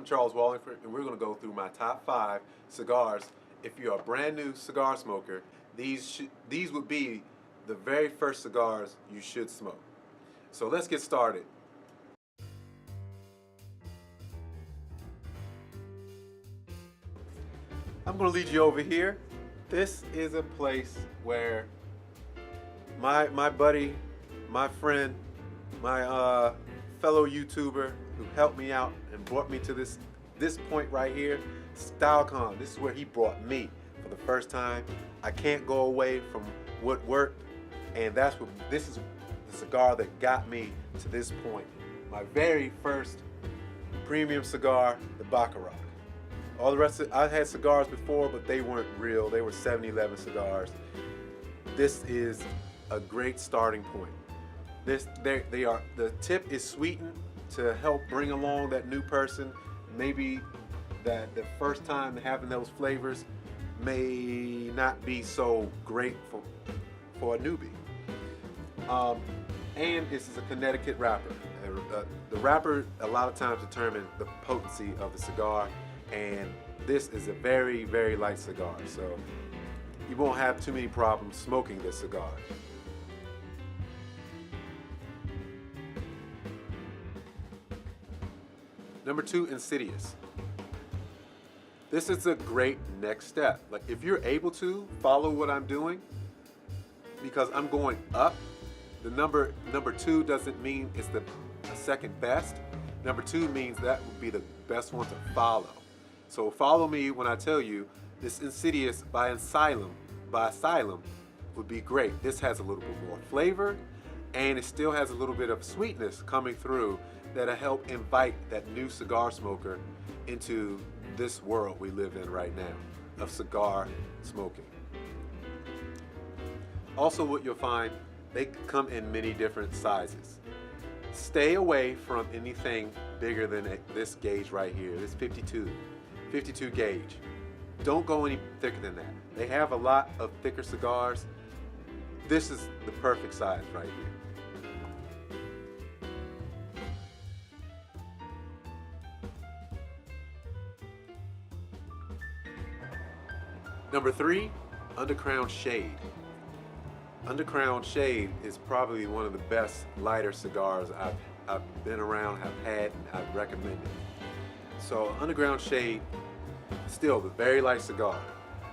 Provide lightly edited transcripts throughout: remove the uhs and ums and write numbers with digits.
I'm Charles Walhingford, and we're going to go through my top 5 cigars. If you're a brand new cigar smoker, these would be the very first cigars you should smoke. So let's get started. I'm going to lead you over here. This is a place where my buddy, my friend, my fellow YouTuber who helped me out and brought me to this point right here, StyleCon. This is where he brought me for the first time. I can't go away from what worked, and this is the cigar that got me to this point. My very first premium cigar, the Baccarat. All the rest I had cigars before, but they weren't real. They were 7-Eleven cigars. This is a great starting point. The tip is sweetened to help bring along that new person. Maybe that the first time having those flavors may not be so great for a newbie. And this is a Connecticut wrapper. The wrapper a lot of times determines the potency of the cigar, and this is a very, very light cigar, so you won't have too many problems smoking this cigar. Number 2, Insidious. This is a great next step. Like, if you're able to follow what I'm doing, because I'm going up, the number 2 doesn't mean it's the second best. Number 2 means that would be the best one to follow. So follow me when I tell you this Insidious by Asylum would be great. This has a little bit more flavor, and it still has a little bit of sweetness coming through that'll help invite that new cigar smoker into this world we live in right now of cigar smoking. Also, what you'll find, they come in many different sizes. Stay away from anything bigger than this gauge right here, this 52 gauge. Don't go any thicker than that. They have a lot of thicker cigars. This is the perfect size right here. Number 3, Undercrown Shade. Undercrown Shade is probably one of the best lighter cigars I've been around, have had, and I've recommended. So Underground Shade, still a very light cigar.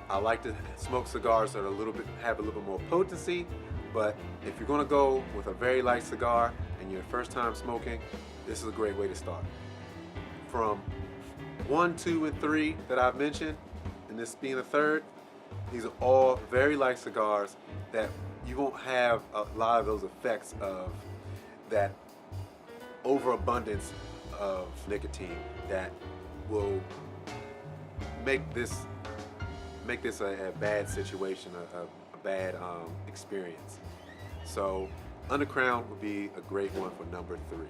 I like to smoke cigars that are have a little bit more potency, but if you're going to go with a very light cigar and you're first time smoking, this is a great way to start. From 1, 2, and 3 that I've mentioned, and this being the third, these are all very light cigars that you won't have a lot of those effects of that overabundance of nicotine that will make this a bad situation, a bad experience. So Undercrown would be a great one for number 3.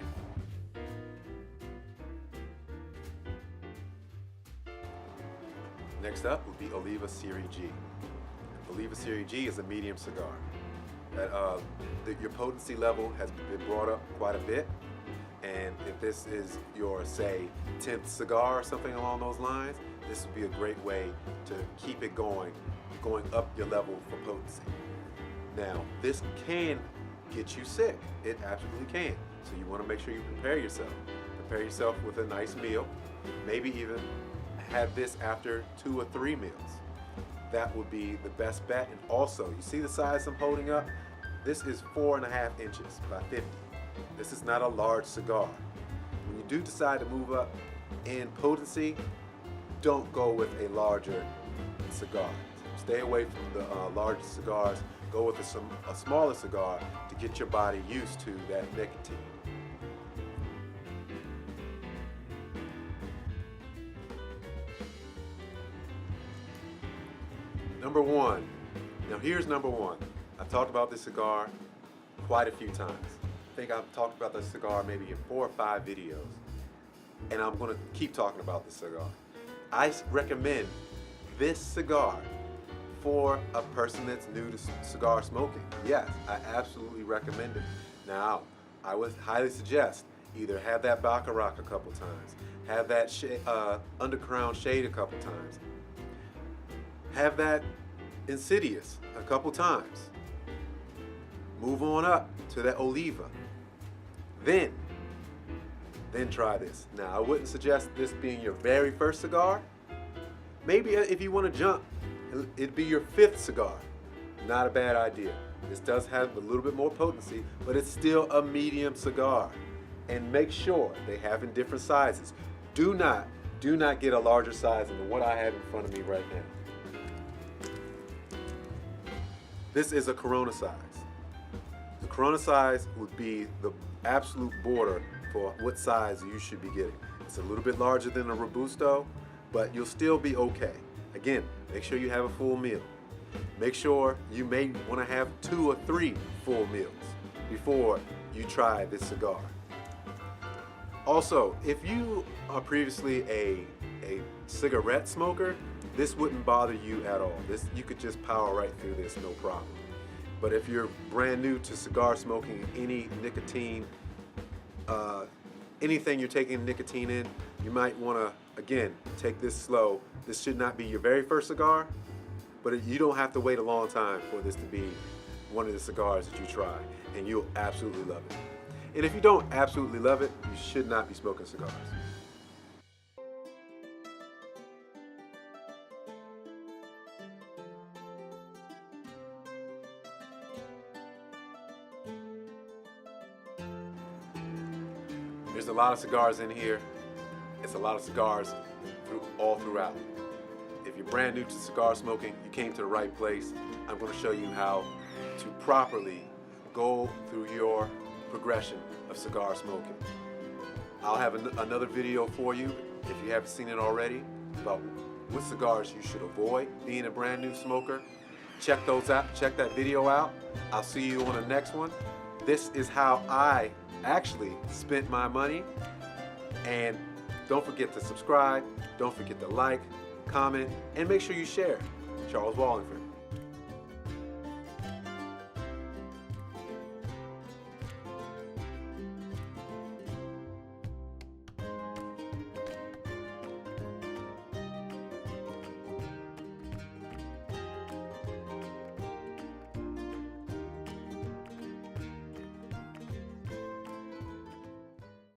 Next up would be Oliva Seri G. Oliva Seri G is a medium cigar. Your potency level has been brought up quite a bit, and if this is your, say, 10th cigar or something along those lines, this would be a great way to keep it going up your level for potency. Now, this can get you sick. It absolutely can. So you want to make sure you prepare yourself. Prepare yourself with a nice meal, maybe even have this after 2 or 3 meals. That would be the best bet. And also, you see the size I'm holding up? This is 4.5 inches by 50. This is not a large cigar. When you do decide to move up in potency, don't go with a larger cigar. Stay away from the larger cigars. Go with a smaller cigar to get your body used to that nicotine. Number 1. Now here's number 1. I've talked about this cigar quite a few times. I think I've talked about this cigar maybe in 4 or 5 videos. And I'm going to keep talking about this cigar. I recommend this cigar for a person that's new to cigar smoking. Yes, I absolutely recommend it. Now, I would highly suggest Either have that Baccarat a couple times, have that Undercrown Shade a couple times, have that Insidious a couple times. Move on up to that Oliva. Then try this. Now, I wouldn't suggest this being your very first cigar. Maybe if you want to jump, it'd be your 5th cigar. Not a bad idea. This does have a little bit more potency, but it's still a medium cigar. And make sure they have in different sizes. Do not get a larger size than what I have in front of me right now. This is a Corona size. The Corona size would be the absolute border for what size you should be getting. It's a little bit larger than a Robusto, but you'll still be okay. Again, make sure you have a full meal. Make sure you may want to have 2 or 3 full meals before you try this cigar. Also, if you are previously a cigarette smoker, this wouldn't bother you at all. You could just power right through this, no problem. But if you're brand new to cigar smoking, any nicotine, anything you're taking nicotine in, you might want to, again, take this slow. This should not be your very first cigar, but you don't have to wait a long time for this to be one of the cigars that you try, and you'll absolutely love it. And if you don't absolutely love it, you should not be smoking cigars. There's a lot of cigars in here. It's a lot of cigars all throughout. If you're brand new to cigar smoking, you came to the right place. I'm going to show you how to properly go through your progression of cigar smoking. I'll have another video for you, if you haven't seen it already, about what cigars you should avoid being a brand new smoker. Check those out. Check that video out. I'll see you on the next one. This is how I actually spent my money. And don't forget to subscribe. Don't forget to like, comment, and make sure you share. Charles Walhingford.